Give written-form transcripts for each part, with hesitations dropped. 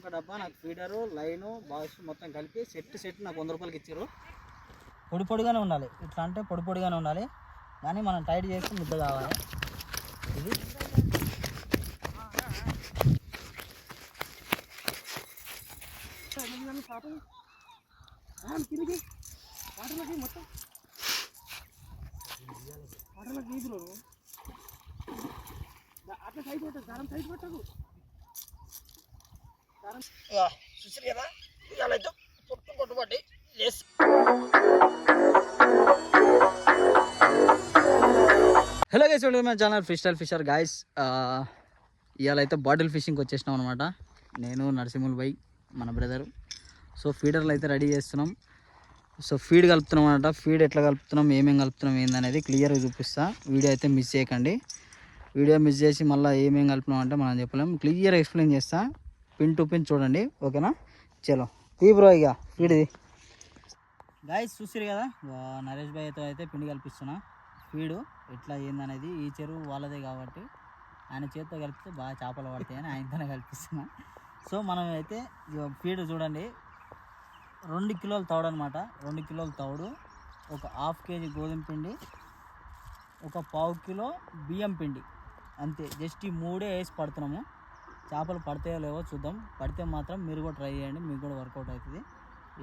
ఒక డబ్బా నాకు ఫీడరు లైను బాక్స్ మొత్తం కలిపి సెట్ నాకు 100 రూపాయలకి ఇచ్చారు. పొడి పొడిగానే ఉండాలి, ఇట్లా అంటే పొడి పొడిగానే ఉండాలి, కానీ మనం టైట్ చేసి ముద్ద కావాలి. ఇది తిరిగి వాటర్లోకి మొత్తం వాటర్లోకి వీధిలో అట్లా సైడ్ పెట్టదు, దారం సైడ్ పెట్టదు. చూసారు కదా, ఇవాళ అయితే పొట్టుపట్టి hello guys, welcome my channel fish style fisher. Guys ఇవాళ అయితే బాటిల్ ఫిషింగ్కి వచ్చేసినాం అనమాట. నేను నరసింహుల్ బై మన బ్రదర్. సో ఫీడర్లు అయితే రెడీ చేస్తున్నాం. సో ఫీడ్ కలుపుతున్నాం అనమాట. ఫీడ్ ఎట్లా కలుపుతున్నాం, ఏమేమి కలుపుతున్నాం ఏందనేది క్లియర్గా చూపిస్తా. వీడియో అయితే మిస్ చేయకండి. వీడియో మిస్ చేసి మళ్ళీ ఏమేమి కలుపుతున్నాం అంటే మనం చెప్పలేము. క్లియర్ ఎక్స్ప్లెయిన్ చేస్తా, పిన్ టు పిన్ చూడండి, ఓకేనా? చలో తీ బ్రో ఇక ఫీడ్ది. గాయస్ చూసిరు కదా, నరేష్ భాయ్తో అయితే పిండి కల్పిస్తున్నా. ఫీడు ఎట్లా ఏందనేది ఈ చెరువు వాళ్ళదే కాబట్టి ఆయన చేతితో కలిపితే బాగా చేపలు పడతాయని ఆయనతోనే కల్పిస్తున్నా. సో మనం అయితే ఫీడ్ చూడండి, 2 కిలోల తౌడు అనమాట. 2 కిలోల తౌడు, ఒక 1/2 కేజీ గోధుమ పిండి, ఒక 1/4 కిలో బియ్యం పిండి, అంతే. జస్ట్ ఈ 3 వేసి పడుతున్నాము. చేపలు పడతాయో లేవో చూద్దాం. పడితే మాత్రం మీరు కూడా ట్రై చేయండి, మీకు కూడా వర్కౌట్ అవుతుంది.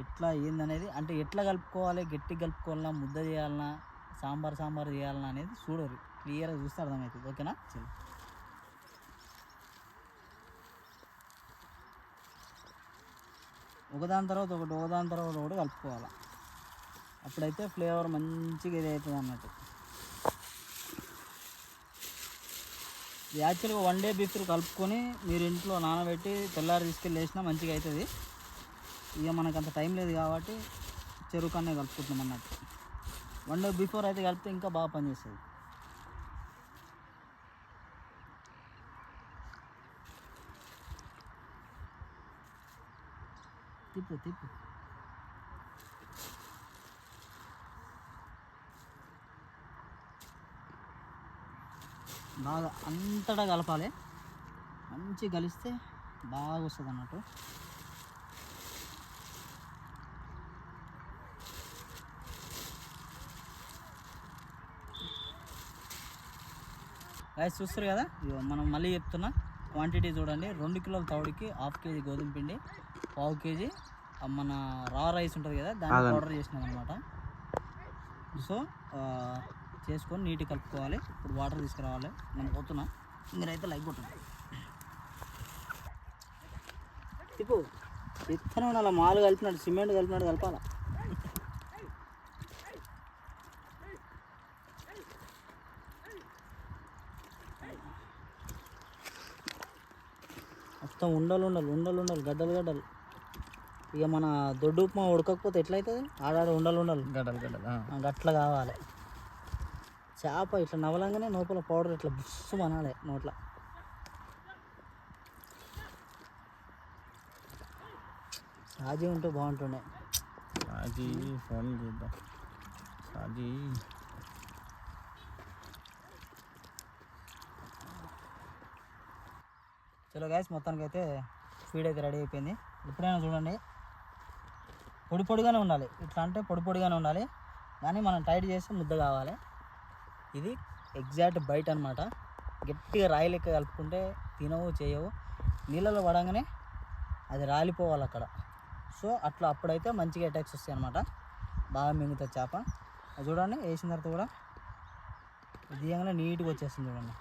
ఎట్లా ఏందనేది, అంటే ఎట్లా కలుపుకోవాలి, గట్టిగా కలుపుకోవాలన్నా, ముద్ద చేయాలన్నా, సాంబార్ చేయాలన్నా అనేది చూడరు, క్లియర్గా చూస్తే అర్థమవుతుంది, ఓకేనా? చలో ఒకదాని తర్వాత ఒకటి కలుపుకోవాలి. అప్పుడైతే ఫ్లేవర్ మంచిగా ఇది అవుతుంది అన్నట్టు. యాక్చువల్గా 1 డే బిఫోర్ కలుపుకొని మీరు ఇంట్లో నానబెట్టి తెల్లారి తీసుకెళ్ళి వేసినా మంచిగా అవుతుంది. ఇక మనకు అంత టైం లేదు కాబట్టి చెరువు కన్నే కలుపుకుంటున్నాం అన్నట్టు. 1 డే బిఫోర్ అయితే కలిపితే ఇంకా బాగా పనిచేస్తుంది. తిప్పు బాగా అంతటా కలపాలి. మంచిగా కలిస్తే బాగా వస్తుంది అన్నట్టు. గాయస్ చూస్తారు కదా, మనం మళ్ళీ చెప్తున్నా, క్వాంటిటీ చూడండి. 2 కిలోల తౌడికి 1/2 కేజీ గోధుమ పిండి, 1/4 కేజీ మన రా రైస్ ఉంటుంది కదా, దాన్ని పౌడర్ చేసినాం అనమాట. సో చేసుకొని నీట్గా కలుపుకోవాలి. ఇప్పుడు వాటర్ తీసుకురావాలి. నేను పోతున్నా, మీరైతే లైక్ కొట్టండి. ఇప్పుడు విత్తనం అలా మాలు కలిపినట్టు, సిమెంట్ కలిపినట్టు కలపాలా. మొత్తం ఉండలు గడ్డలు. ఇక మన దొడ్డు ఉప్మా ఉడకకపోతే ఎట్లయితుంది, ఆడాడ ఉండలు గడ్డలు గట్ల కావాలి. చేప ఇట్లా నవలంగానే లోపల పౌడర్ ఇట్లా బుస్సు అనాలి నోట్ల. సాజీ ఉంటే బాగుంటుండే. సాజీ ఫోన్ చేద్దాం. సాజీ చలో గాయస్, మొత్తానికి అయితే ఫీడ్ అయితే రెడీ అయిపోయింది. ఎప్పుడైనా చూడండి, పొడిగానే ఉండాలి. ఇట్లా అంటే పొడిగానే ఉండాలి, కానీ మనం టైట్ చేస్తే ముద్ద కావాలి. ఇది ఎగ్జాక్ట్ బయట అనమాట. గట్టిగా రాయి లెక్క కలుపుకుంటే తినవు చేయవు, నీళ్ళలో పడంగానే అది రాలిపోవాలి అక్కడ. సో అట్లా అప్పుడైతే మంచిగా అటాక్స్ వస్తాయి అనమాట, బాగా మింగుతుంది చేప. అది చూడండి, వేసిన తర్వాత కూడా దిగంగానే నీట్గా వచ్చేస్తుంది చూడండి.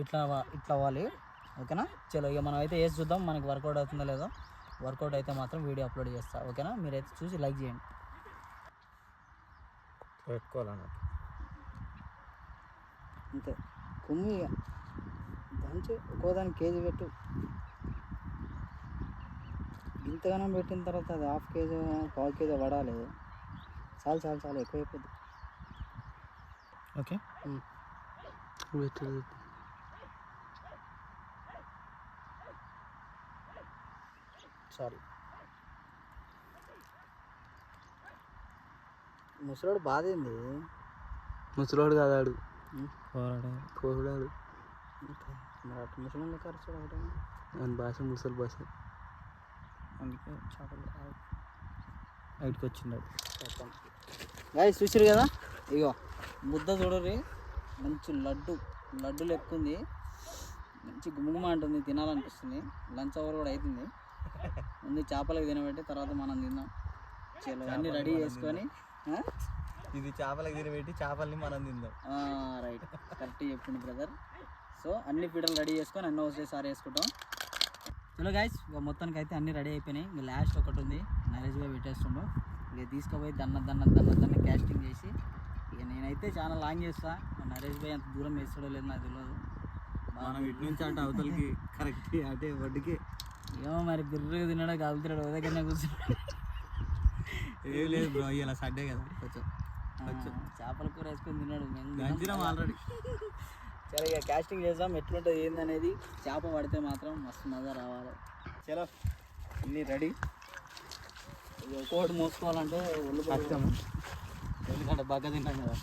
ఇట్లా అవ్వాలి, ఓకేనా? చలో ఇక మనం అయితే వేసి చూద్దాం మనకి వర్కౌట్ అవుతుందో లేదో. వర్కౌట్ అయితే మాత్రం వీడియో అప్లోడ్ చేస్తా, ఓకేనా? మీరైతే చూసి లైక్ చేయండి. పెట్టుకోవాలన్నట్టు అంతే. కొమ్ము ఇక దంచి ఒక్కోదానికి కేజీ పెట్టు. ఇంతగానం పెట్టిన తర్వాత అది 1/2 కేజీ 1/4 కేజీ పడాలి. చాలు ఎక్కువ అయిపోద్ది. ఓకే, చాలు. ముసలోడు బాధేంది? ముసలోడు కాదాడు, కోరాడు. మరి అటు ముసలి ఖర్చు ఒకటే. అని భాష ముసలి భాష, అందుకే చేపలు బయటకు వచ్చిండాడు. గాయస్ చూసారు కదా, ఇగో ముద్ద చూడరి, మంచి లడ్డు లెక్కుంది, మంచి గుమ్మ అంటుంది, తినాలనిపిస్తుంది. లంచ్ అవర్ కూడా అవుతుంది. ముందు చేపలకు తినబెట్టి తర్వాత మనం తిందాం. చలో అన్నీ రెడీ చేసుకొని, ఇది చేపలకు తినబెట్టి చేపల్ని మనం తిందాం. రైట్, కరెక్ట్ చెప్పింది బ్రదర్. సో అన్ని పీటలు రెడీ చేసుకొని అన్నీ ఒకసారి వేసుకుంటాం. చలో గాయస్, మొత్తానికి అయితే అన్నీ రెడీ అయిపోయినాయి. ఇంకా లాస్ట్ ఒకటి ఉంది, నరేష్గా పెట్టేస్తుండో. ఇక తీసుకుపోయి దన్న క్యాస్టింగ్ చేసి, ఇక నేనైతే చాలా లాంగ్ చేస్తా. నరేష్ భాయ్ అంత దూరం వేస్తాడో లేదు నాకు తెలియదు. మనం ఇటు నుంచి అంటే అవతలకి కరెక్ట్ అంటే వడ్డుకి ఏమో మరి బిర్రుగా తిన్నాడో కాలుతున్నాడు, ఓ దగ్గరనే కూర్చున్నాడు. ఏం లేదు బ్రో, ఇలా సండే కదా కొంచెం చేపల కూర వేసుకొని తిన్నాడు. గంజిరం ఆల్రెడీ. సరే ఇక క్యాస్టింగ్ చేద్దాం, ఎట్లుంటుంది ఏందనేది. చేప పడితే మాత్రం మస్తు మజా రావాలి. చలో అన్నీ రెడీ. ఒక్కోటి మోసుకోవాలంటే ఒళ్ళు కష్టం, ఎందుకంటే బాగా తింటాం కదా.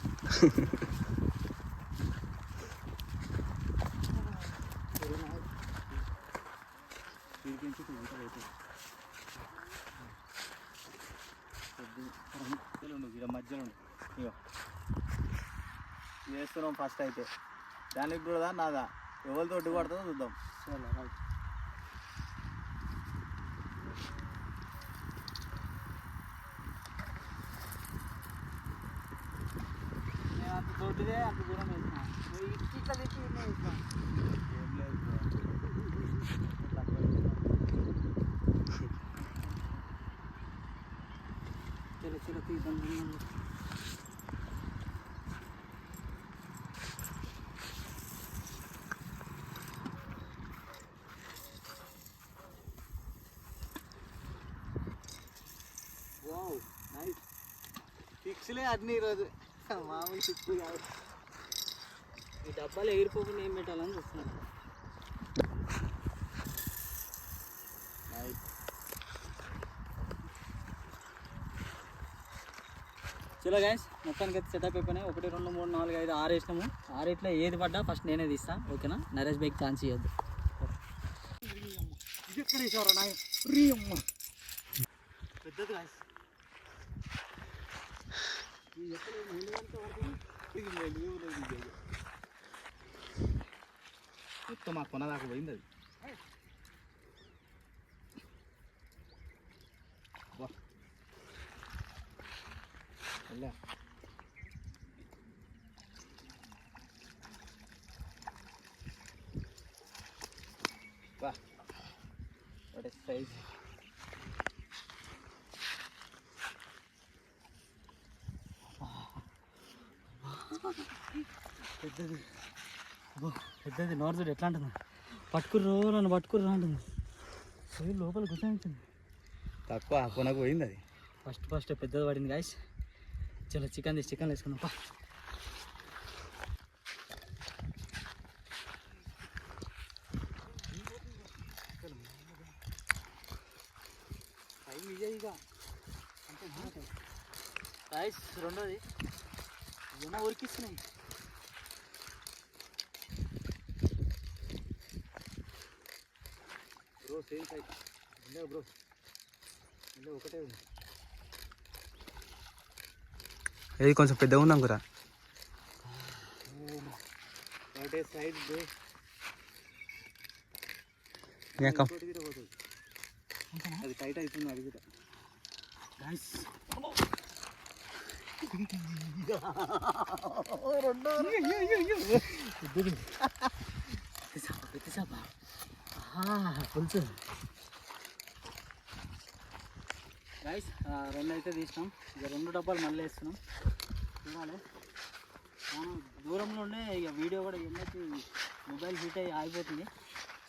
మధ్యలో ఇగో చేస్తున్నాం ఫస్ట్ అయితే. దానికి కూడా నాదా ఎవరితో ఒడ్డు పడుతుందో చూద్దాం. సరే రైట్. నేను అంత తోటిదే అంత దూరం వేసినా, ఇట్లా తెచ్చి ఇన్నే వేసినా. ఏం లేదు చలో తీద్దాం. ఫిక్స్లే అన్నీ ఈరోజు, మామూలు ఫిక్స్ కాదు. ఈ డబ్బాలు ఎగిరిపోకుండా ఏం పెట్టాలని చూస్తున్నాను. చలో గైస్, మొత్తానికి అయితే సెటప్ అయిపోయినాయి. 1 2 3 4 5 6 వేసినాము. 6 ఏది పడ్డా ఫస్ట్ నేనే తీస్తా, ఓకేనా? నరేష్ బైక్ ఛాన్స్ ఇవ్వద్దు. ఇది ఎక్కడ వేసారా నాయ, పెద్దది గాయస్. మొత్తం మా కొన దాకా పోయింది అది. సైజ్ పెద్దది, పెద్దది. నోర్జుడు ఎట్లా అంటుంది, పట్టుకుర్రో నన్ను పట్టుకుర్రా అంటుంది. సైడ్ లోపల గుర్తించింది, తక్కువ కొనకు పోయింది అది. ఫస్ట్ పెద్దది పడింది గాయస్. చలో చికెన్ వేసుకుందాం పా. గాయస్ రెండోది ఏమో ఉరికిస్తున్నాయి. బ్రో సేమ్ సైజ్ ఉండే బ్రో, ఉండే ఒకటే ఉంది. ఇది కొంచెం పెద్దగా ఉందాం కూడా, ఒకటే సైడ్ బ్రో. అది టైట్ అవుతుంది అడిగితే పులుసు గైస్. 2 అయితే తీసినాం, ఇక 2 డబ్బాలు మళ్ళీ వేస్తున్నాం. చూడాలి, మనం దూరంలో ఉండే ఇక వీడియో కూడా ఎండకి మొబైల్ హీట్ అయ్యి ఆగిపోతుంది.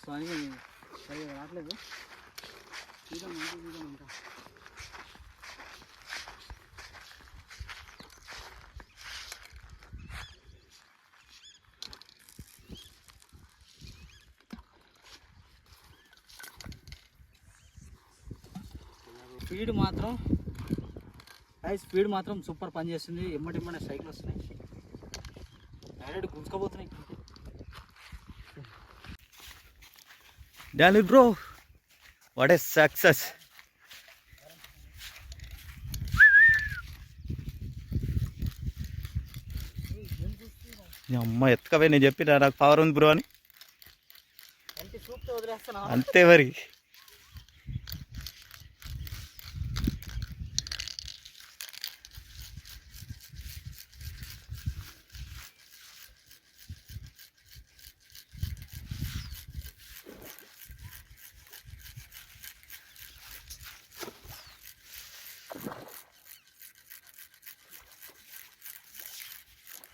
సో అని సరిగా రావట్లేదు. చూద్దాం ఇంకా. స్పీడ్ మాత్రం సూపర్ పని చేస్తుంది. ఎమ్మటి సైకిల్ వస్తున్నాయి, డైరెక్ట్ గుంజుకోబోతున్నాయి. Danny bro what a success. అమ్మ ఎత్తుకవే, నేను చెప్పిన నాకు పవర్ ఉంది బ్రో అని. అంతే మరి.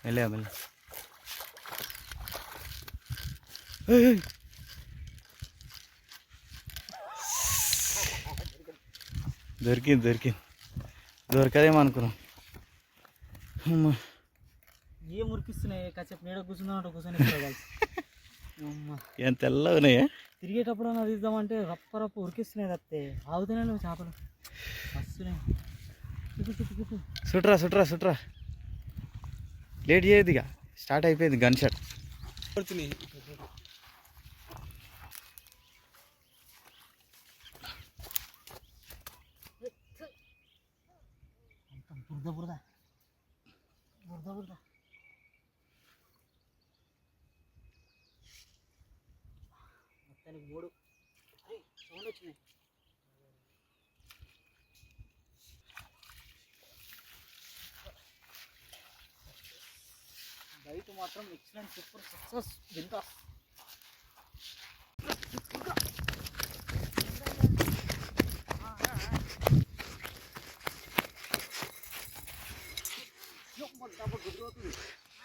మెల్లగా మెల్లగా. దొరికింది దొరికింది, దొరకదేమో అనుకున్నాం. అమ్మా ఏం ఉరికిస్తున్నాయి, కాసేపు నీడ కూర్చుందామంటే కూర్చొని అమ్మా ఏం తెల్లగా ఉన్నాయా? తిరిగేటప్పుడు అది ఇద్దామంటే రప్ప రప్ప ఉరికిస్తున్నాయి తప్పితే ఆగుతున్నాయి నువ్వు చేపలు వస్తున్నాయి. సుట్రా సుట్రా సుట్రా, లేట్ చేయదు ఇక, స్టార్ట్ అయిపోయింది గన్ షాట్. బురద బురద బురద బురద. మొత్తానికి 3 సౌండ్ వచ్చినాయి. బయట మాత్రం ఎక్సలెంట్ సూపర్ సక్సెస్ వింటా.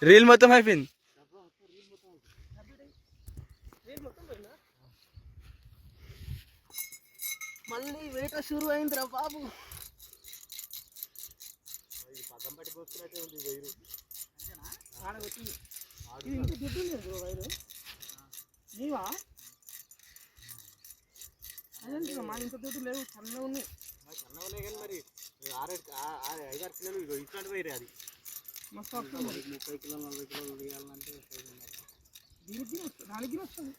రీల్ మొత్తం అయిపోయింది. మళ్ళీ వేట షురు అయిందిరా బాబు. నీవా మా ఇంత దొడ్డు లేవు, సన్న ఉన్నాయి. మరి 6-5 కిలోలు ఇట్లాంటి పోయి అది మస్తు వస్తుంది. 30 కిలోలు 40 కిలోలు దిగాలంటే దీనికి దానికి వస్తుంది.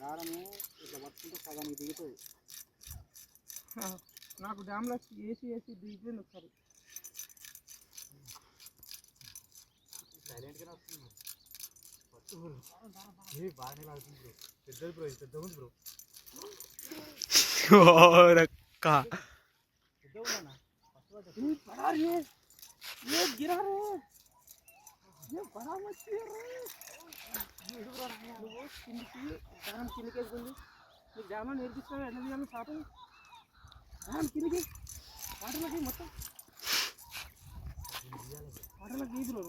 దారము ఇట్లా పట్టుకుంటే సగానికి దిగుతుంది. నాకు డ్యామ్లో వేసి దిగిపోయింది ఒకసారి. సైలెంట్గానే వస్తుంది. బాగానే లాగుతుంది. పెద్దది బ్రో, ఇది పెద్దగా ఉంది బ్రో. కిందికేసుకుంది నీకు డ్యామ్లో నేర్పిస్తాను ఎట్లా తీయాలి చేపలు. కిందికి వాటర్లోకి మొత్తం వాటర్లోకి గీదులు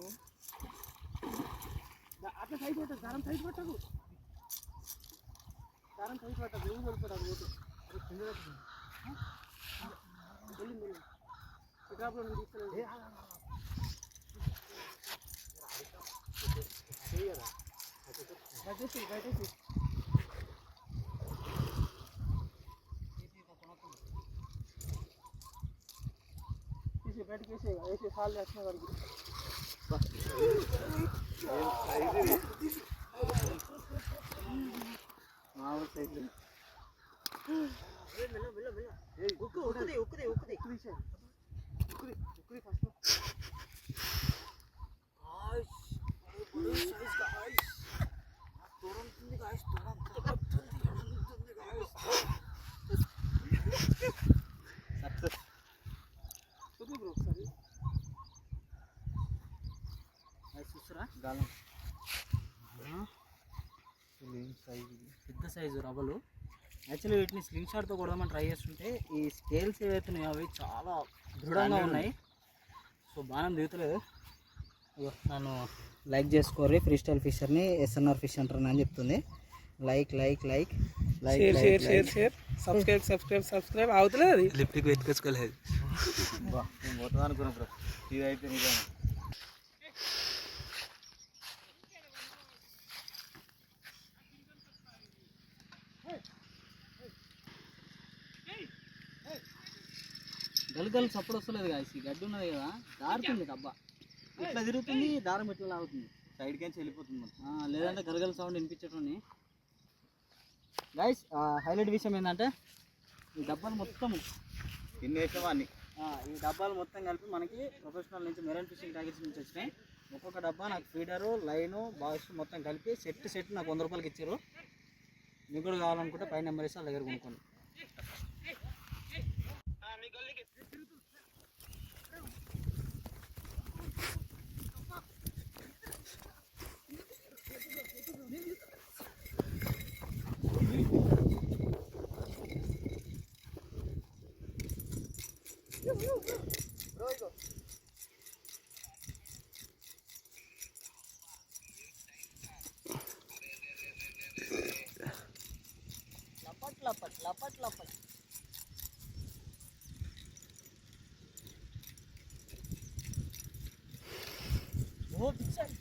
అట్లా సైడ్ పెట్టదు. దారం సైడ్ పెట్టదు, దారం సైడ్ పెట్టదు. ఏం పడిపోతుంది ఓటు అది కింద పెట్టింది. వెళ్ళింది పికాప్లో తీసుకెళ్ళి బయటేసి బయటేసి తీసి బయటకి వేసి సాల్ చేసిన వాడికి మామూలు సైజు. ఉక్కుది ఫస్ట్ చూసారా గాలం పెద్ద సైజు రవ్వలు. యాక్చువల్లీ వీటిని స్లింగ్ షాట్తో కొడదామని ట్రై చేస్తుంటే ఈ స్కేల్స్ ఏవైతే ఉన్నాయో అవి చాలా దృఢంగా ఉన్నాయి. సో బాగా దిగుతలేదు. నన్ను లైక్ చేసుకోరి, ఫ్రీ స్టైల్ ఫిషర్ని SNR ఫిష్ అంటారు అని చెప్తుంది. Like like like like share subscribe అవుతలేదు. అది లిప్టిక్ వెతుకోలేదు పోతుంది అనుకున్నాం బ్రో. ఇది అయితే నిజం. గలగలు సప్పుడు వస్తలేదు కాదు. ఈ గడ్డి ఉన్నది కదా, దారుతుంది డబ్బా ఇట్లా తిరుగుతుంది, దారం ఇట్లా లాగుతుంది, సైడ్కి వెళ్ళిపోతుంది. లేదంటే గలగల సౌండ్ వినిపించటం గైస్ హైలైట్ విషయం ఏంటంటే ఈ డబ్బాలు మొత్తం తినేసేవాడిని. ఈ డబ్బాలు మొత్తం కలిపి మనకి ప్రొఫెషనల్ నుంచి మెరైన్ ఫిషింగ్ ట్యాగెట్స్ నుంచి వచ్చినాయి. ఒక్కొక్క డబ్బా నాకు ఫీడరు లైను బాక్స్ మొత్తం కలిపి సెట్ నాకు 100 రూపాయలకి ఇచ్చారు. మీకు కూడా కావాలనుకుంటే పైన నెంబర్ ఇస్తే వాళ్ళ దగ్గర కొనుక్కోండి. లపట్ ఓ పిచ్చాయి.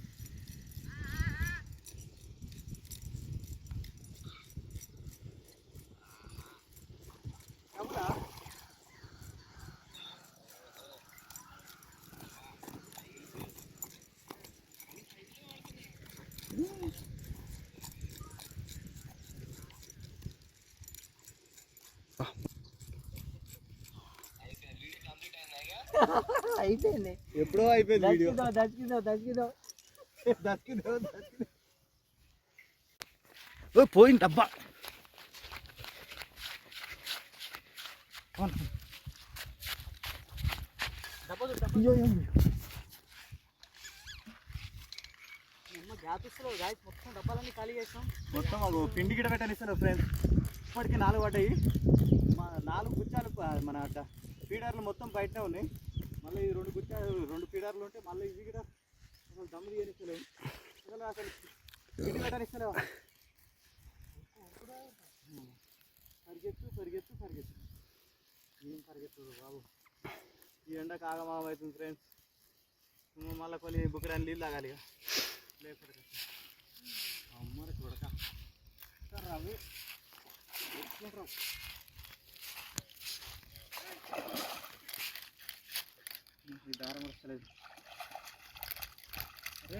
అయిపోయింది, ఎప్పుడో అయిపోయింది వీడియో. దక్కిదో పోయింది డబ్బా. గ్యాప్ ఇస్తలేదు గాయస్, మొత్తం డబ్బాలన్నీ ఖాళీ చేస్తాం. మొత్తం మాకు పిండి గిడ పెట్టనిస్తారు ఫ్రెండ్స్. ఇప్పటికి 4 పడ్డాయి. మా 4 గుచ్చాలు మన ఫీడర్లు మొత్తం బయటనే ఉన్నాయి. మళ్ళీ ఈ 2 గుచ్చాలు 2 ఫీడర్లు ఉంటే మళ్ళీ ఇవి కూడా అసలు దమ్ము తీయనిస్తలేవు. అసలు పిండి పెట్టనిస్తలేవు. పరిగెత్తు ఏం పరిగెత్తు బాబు. ఈ ఎండ కాగమాగం అవుతుంది ఫ్రెండ్స్. మళ్ళీ కొన్ని బుక్కరాని నీళ్ళు తాగాలి ఇక. లేకపోతే అమ్మని చూడక రవి ఈ దారం వస్తలేదు. అరే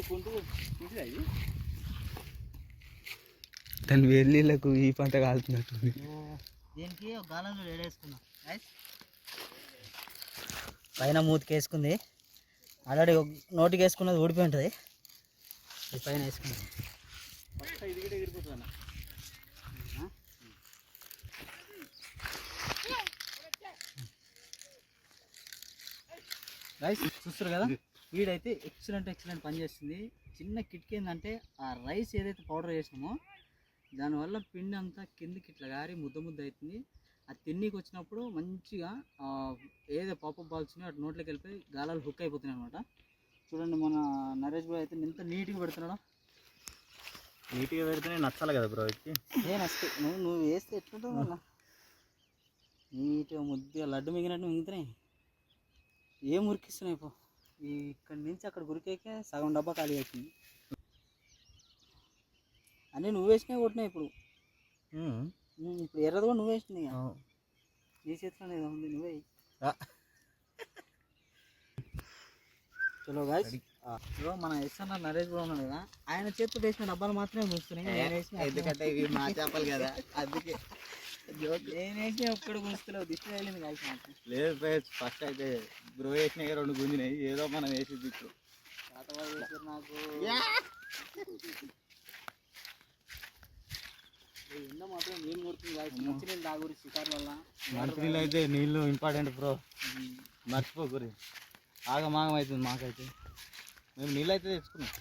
కుంటిది అది. దాని వేళ్ళకు ఈ పంట కాలుతున్నట్టుంది. దీనికి ఒక గాలంలో వేడేసుకున్నాం. పైన మూతికి వేసుకుంది, ఆల్రెడీ నోటికి వేసుకున్నది ఊడిపోయి ఉంటుంది. ఇది పైన వేసుకుంది. ఇది కూడా ఎగిరిపోతుంది అన్న. రైస్ చూస్తారు కదా, వీడైతే ఎక్సలెంట్ పని చేస్తుంది. చిన్న కిటికీ ఏంటంటే ఆ రైస్ ఏదైతే పౌడర్ చేసినామో దానివల్ల పిండి అంతా కిందికి ఇట్లా గారి ముద్ద అవుతుంది. ఆ తిన్నీకి వచ్చినప్పుడు మంచిగా ఏదో పాపప్ బాల్స్ అటు నోట్లోకి వెళ్ళిపోయి గాలాలు హుక్ అయిపోతున్నాయి అనమాట. చూడండి మన నరేష్ బాయ్ అయితే ఎంత నీట్గా పెడుతున్నాడు. నీట్గా పెడితేనే నచ్చాలి కదా బ్రో. వచ్చి ఏ నచ్చుతాయి, నువ్వు వేస్తే ఎట్లుంటుంది మళ్ళా నీట్గా ముద్దుగా లడ్డు మింగినట్టు మింగుతున్నాయి. ఏం ఉరికిస్తున్నాయి పో. ఇక్కడి నుంచి అక్కడ ఉరికేకే సగం డబ్బా ఖాళీ అవుతుంది. అన్నీ నువ్వు వేసినాయి కొట్టినాయి. ఇప్పుడు ఎర్రది కూడా నువ్వు వేసినాయి. నీ చేతిలో ఏదో ఉంది, నువ్వే. చలో గాయ్స్, మన ఎస్ఎన్ఆర్ నరేష్ కూడా ఉన్నాడు కదా, ఆయన చేతితో వేసిన డబ్బాలు మాత్రమే చూస్తున్నాయి. ఎందుకంటే ఇవి మా చేపలు కదా, అందుకే. నేను వేసిన ఒక్కడు గుంచుతలేవు, దిష్టి తగిలింది కాల్సి నాకు. లేదు ఫ్రెండ్స్, ఫస్ట్ అయితే బ్రో వేసినాయి 2 గుంజినాయి. ఏదో మనం వేసింది ఇప్పుడు నాకు ఎండ మాత్రం నీళ్ళు కొడుతుంది కాల్సి. మంచి నీళ్ళు తాగురి షికారు వల్ల. మంచినీళ్ళు అయితే నీళ్ళు ఇంపార్టెంట్ బ్రో, మర్చిపోకూరి. ఆగమాగం అవుతుంది మాకైతే. మేము నీళ్ళు అయితే తెచ్చుకున్నాం.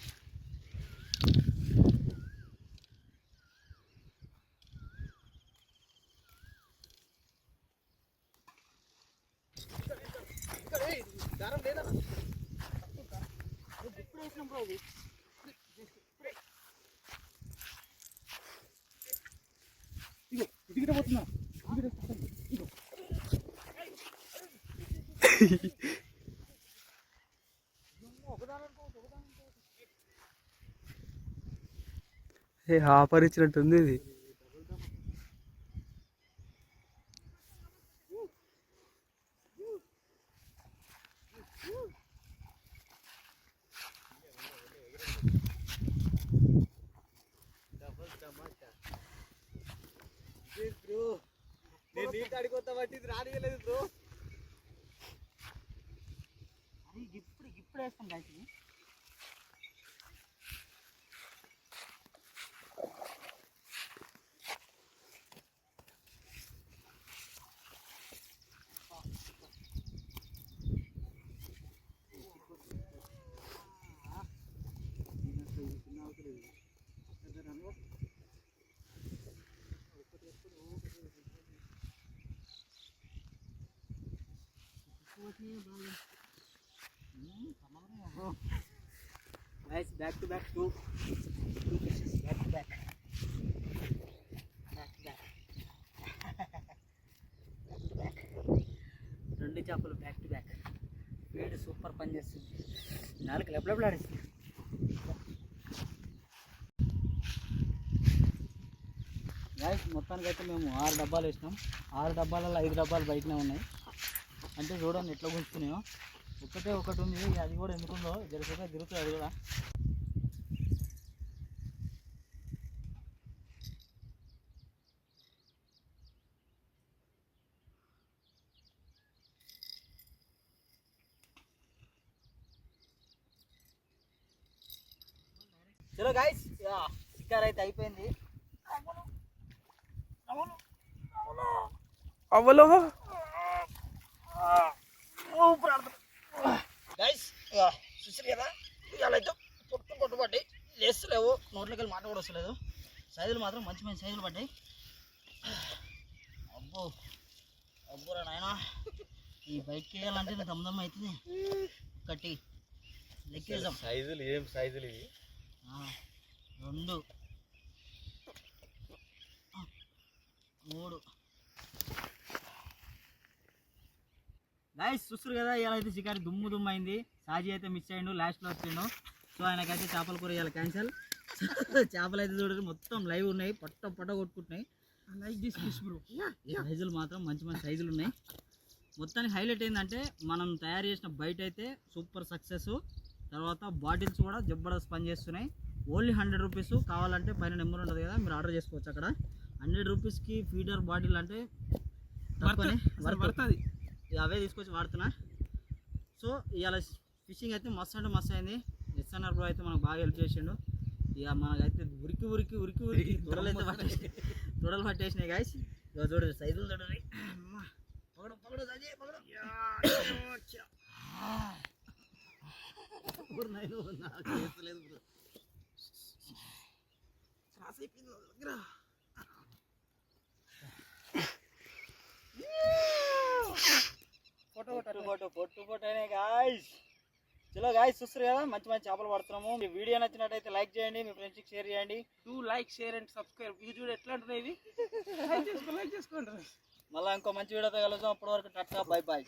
ఆపరిచినట్టుంది ఇది. బ్రో నేను నీట్ అడిగొత్తా బట్టి ఇది రానియలేదు బ్రో. అది ఇప్పుడు వేస్తాం guys. Guys, back to back two fishes back to back. రెండు చేపలు back to back. Feed super పని చేస్తుంది. నాలుగు లెబ్బలాడేస్తుంది. గాయస్ మొత్తానికి అయితే మేము 6 డబ్బాలు వేసినాం. 6 డబ్బాలలో 5 డబ్బాలు బయటనే ఉన్నాయి. అంటే చూడండి ఎట్లా గుంజుకున్నాయో. ఒకటి ఉంది, అది కూడా ఎందుకుందో జరిగితే తిరుగుతుంది అది కూడా. చలో గాయస్, షికార్ అయితే అయిపోయింది. అవ్వలో గైస్ చూసారు కదా, ఇవాళ అయితే కొట్టుబడ్డాయి. లేస్తలేవు, నోట్లోకి వెళ్ళి మాట కూడా వస్తలేదు. సైజులు మాత్రం మంచి మంచి సైజులు పడ్డాయి. అబ్బోరా నాయనా, ఈ బైక్ వేయాలంటే దమ్దమ్ అవుతుంది. ఒకటి లెక్కేద్దాం. సైజులు ఏం సైజులు ఇవి? 2 3 గైస్ చూస్తారు కదా, ఇవాళ అయితే షికారి దుమ్ము అయింది. సాజీ అయితే మిస్ అయ్యిండు, లాస్ట్లో వచ్చిండు. సో ఆయనకైతే చేపల కూర ఇవాళ క్యాన్సల్. చేపలు అయితే చూడండి మొత్తం లైవ్ ఉన్నాయి, పొట్ట కొట్టుకుంటున్నాయి. సైజులు మాత్రం మంచి మంచి సైజులు ఉన్నాయి. మొత్తానికి హైలైట్ ఏంటంటే మనం తయారు చేసిన బయట అయితే సూపర్ సక్సెస్. తర్వాత బాటిల్స్ కూడా జబర్దస్త్ పని చేస్తున్నాయి. Only 100 rupees. కావాలంటే పైన నెంబర్ ఉంటుంది కదా, మీరు ఆర్డర్ చేసుకోవచ్చు. అక్కడ 100 రూపీస్కి ఫీడర్ బాటిల్ అంటే పడుతుంది. అవే తీసుకొచ్చి వాడుతున్నా. సో ఇవాళ ఫిషింగ్ అయితే మస్తు అంటే మస్తు అయింది. ఎస్ఎన్ఆర్ బ్రో అయితే మనకు బాగా హెల్ప్ చేసిండు. ఇక మనకైతే ఉరికి తొడలు పట్టేసినాయి గాయస్. ఇక చూడండి సైజులు చూడండి. పొట్టు అయినా గాయస్. చలో గాయస్ చూస్తారు కదా, మంచి మంచి చేపలు పడుతున్నాము. మీ వీడియో నచ్చినట్టయితే లైక్ చేయండి, మీ ఫ్రెండ్స్కి షేర్ చేయండి. Like share and subscribe. ఇది చూడు ఎట్లా ఉంటుంది ఇది. లైక్ చేసుకోండి. మళ్ళీ ఇంకో మంచి వీడియోతో కలుద్దాం. అప్పటి వరకు టాటా, బై బాయ్.